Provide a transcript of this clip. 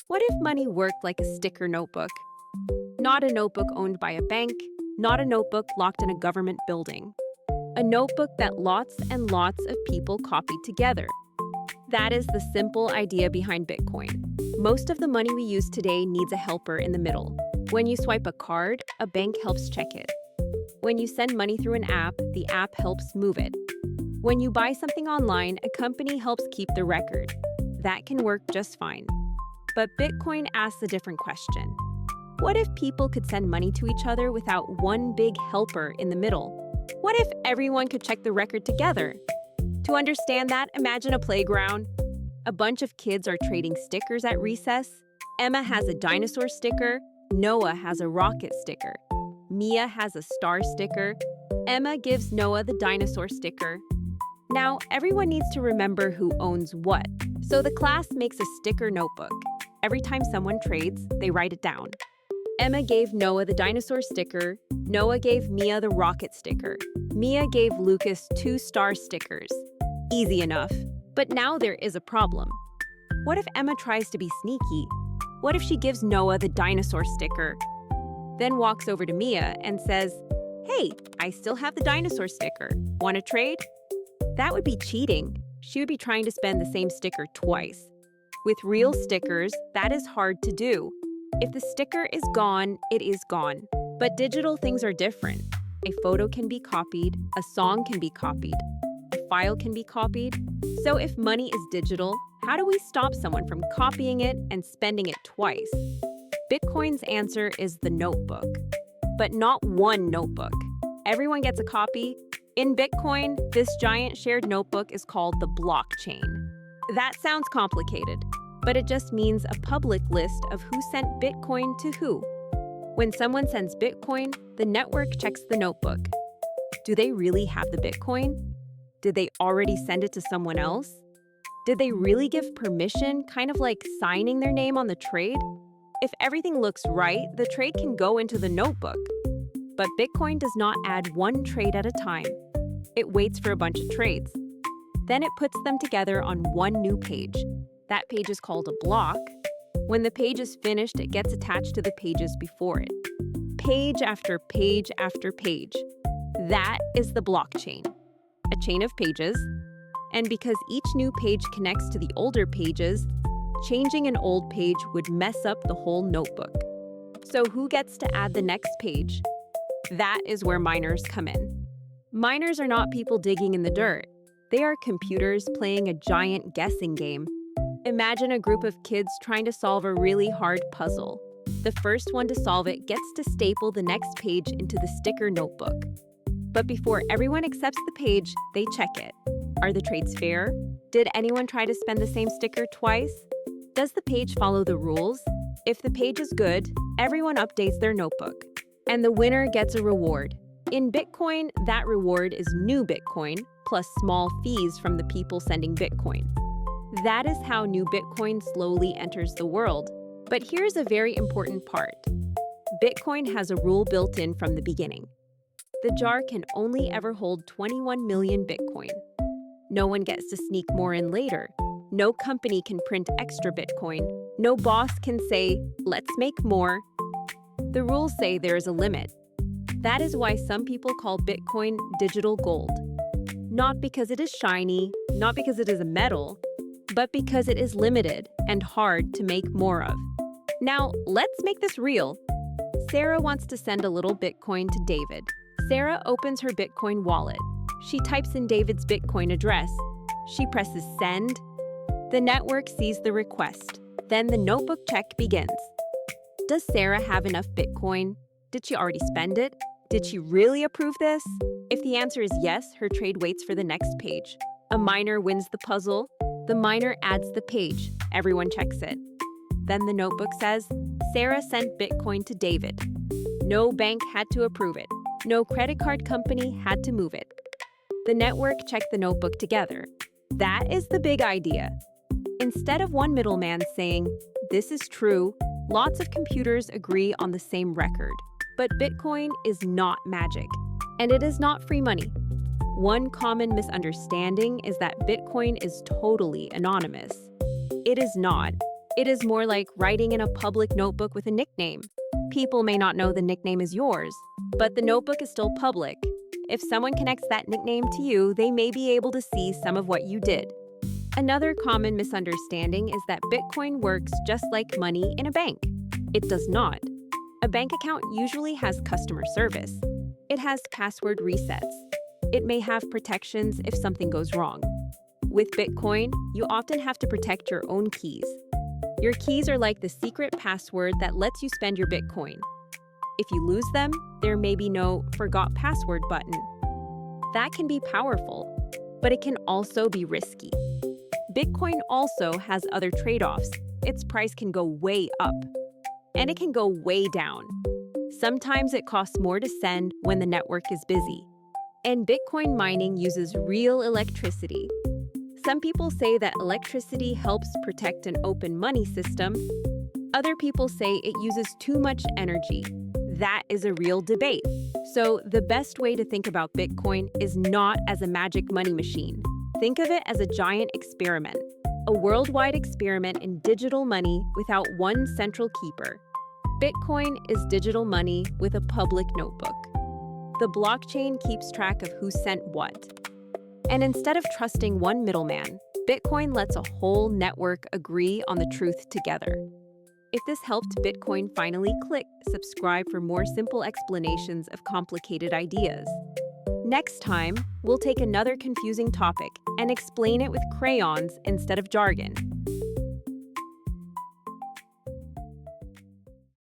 What if money worked like a sticker notebook? Not a notebook owned by a bank, not a notebook locked in a government building. A notebook that lots and lots of people copied together. That is the simple idea behind Bitcoin. Most of the money we use today needs a helper in the middle. When you swipe a card, a bank helps check it. When you send money through an app, the app helps move it. When you buy something online, a company helps keep the record. That can work just fine. But Bitcoin asks a different question. What if people could send money to each other without one big helper in the middle? What if everyone could check the record together? To understand that, imagine a playground. A bunch of kids are trading stickers at recess. Emma has a dinosaur sticker. Noah has a rocket sticker. Mia has a star sticker. Emma gives Noah the dinosaur sticker. Now, everyone needs to remember who owns what. So the class makes a sticker notebook. Every time someone trades, they write it down. Emma gave Noah the dinosaur sticker. Noah gave Mia the rocket sticker. Mia gave Lucas 2 star stickers. Easy enough. But now there is a problem. What if Emma tries to be sneaky? What if she gives Noah the dinosaur sticker? Then walks over to Mia and says, "Hey, I still have the dinosaur sticker. Want to trade?" That would be cheating. She would be trying to spend the same sticker twice. With real stickers, that is hard to do. If the sticker is gone, it is gone. But digital things are different. A photo can be copied, a song can be copied, a file can be copied. So if money is digital, how do we stop someone from copying it and spending it twice? Bitcoin's answer is the notebook. But not one notebook. Everyone gets a copy. In Bitcoin, this giant shared notebook is called the blockchain. That sounds complicated, but it just means a public list of who sent Bitcoin to who. When someone sends Bitcoin, the network checks the notebook. Do they really have the Bitcoin? Did they already send it to someone else? Did they really give permission, kind of like signing their name on the trade? If everything looks right, the trade can go into the notebook. But Bitcoin does not add one trade at a time. It waits for a bunch of trades. Then it puts them together on one new page. That page is called a block. When the page is finished, it gets attached to the pages before it. Page after page after page. That is the blockchain. A chain of pages. And because each new page connects to the older pages, changing an old page would mess up the whole notebook. So who gets to add the next page? That is where miners come in. Miners are not people digging in the dirt. They are computers playing a giant guessing game. Imagine a group of kids trying to solve a really hard puzzle. The first one to solve it gets to staple the next page into the sticker notebook. But before everyone accepts the page, they check it. Are the trades fair? Did anyone try to spend the same sticker twice? Does the page follow the rules? If the page is good, everyone updates their notebook. And the winner gets a reward. In Bitcoin, that reward is new Bitcoin, plus small fees from the people sending Bitcoin. That is how new Bitcoin slowly enters the world. But here's a very important part. Bitcoin has a rule built in from the beginning. The jar can only ever hold 21 million Bitcoin. No one gets to sneak more in later. No company can print extra Bitcoin. No boss can say, "Let's make more." The rules say there is a limit. That is why some people call Bitcoin digital gold. Not because it is shiny, not because it is a metal, but because it is limited and hard to make more of. Now, let's make this real. Sarah wants to send a little Bitcoin to David. Sarah opens her Bitcoin wallet. She types in David's Bitcoin address. She presses send. The network sees the request. Then the notebook check begins. Does Sarah have enough Bitcoin? Did she already spend it? Did she really approve this? If the answer is yes, her trade waits for the next page. A miner wins the puzzle. The miner adds the page. Everyone checks it. Then the notebook says, Sarah sent Bitcoin to David. No bank had to approve it. No credit card company had to move it. The network checked the notebook together. That is the big idea. Instead of one middleman saying, "This is true," lots of computers agree on the same record. But Bitcoin is not magic, and it is not free money. One common misunderstanding is that Bitcoin is totally anonymous. It is not. It is more like writing in a public notebook with a nickname. People may not know the nickname is yours, but the notebook is still public. If someone connects that nickname to you, they may be able to see some of what you did. Another common misunderstanding is that Bitcoin works just like money in a bank. It does not. A bank account usually has customer service. It has password resets. It may have protections if something goes wrong. With Bitcoin, you often have to protect your own keys. Your keys are like the secret password that lets you spend your Bitcoin. If you lose them, there may be no "forgot password" button. That can be powerful, but it can also be risky. Bitcoin also has other trade-offs. Its price can go way up, and it can go way down. Sometimes it costs more to send when the network is busy. And Bitcoin mining uses real electricity. Some people say that electricity helps protect an open money system. Other people say it uses too much energy. That is a real debate. So the best way to think about Bitcoin is not as a magic money machine. Think of it as a giant experiment, a worldwide experiment in digital money without one central keeper. Bitcoin is digital money with a public notebook. The blockchain keeps track of who sent what. And instead of trusting one middleman, Bitcoin lets a whole network agree on the truth together. If this helped Bitcoin finally click, subscribe for more simple explanations of complicated ideas. Next time, we'll take another confusing topic and explain it with crayons instead of jargon.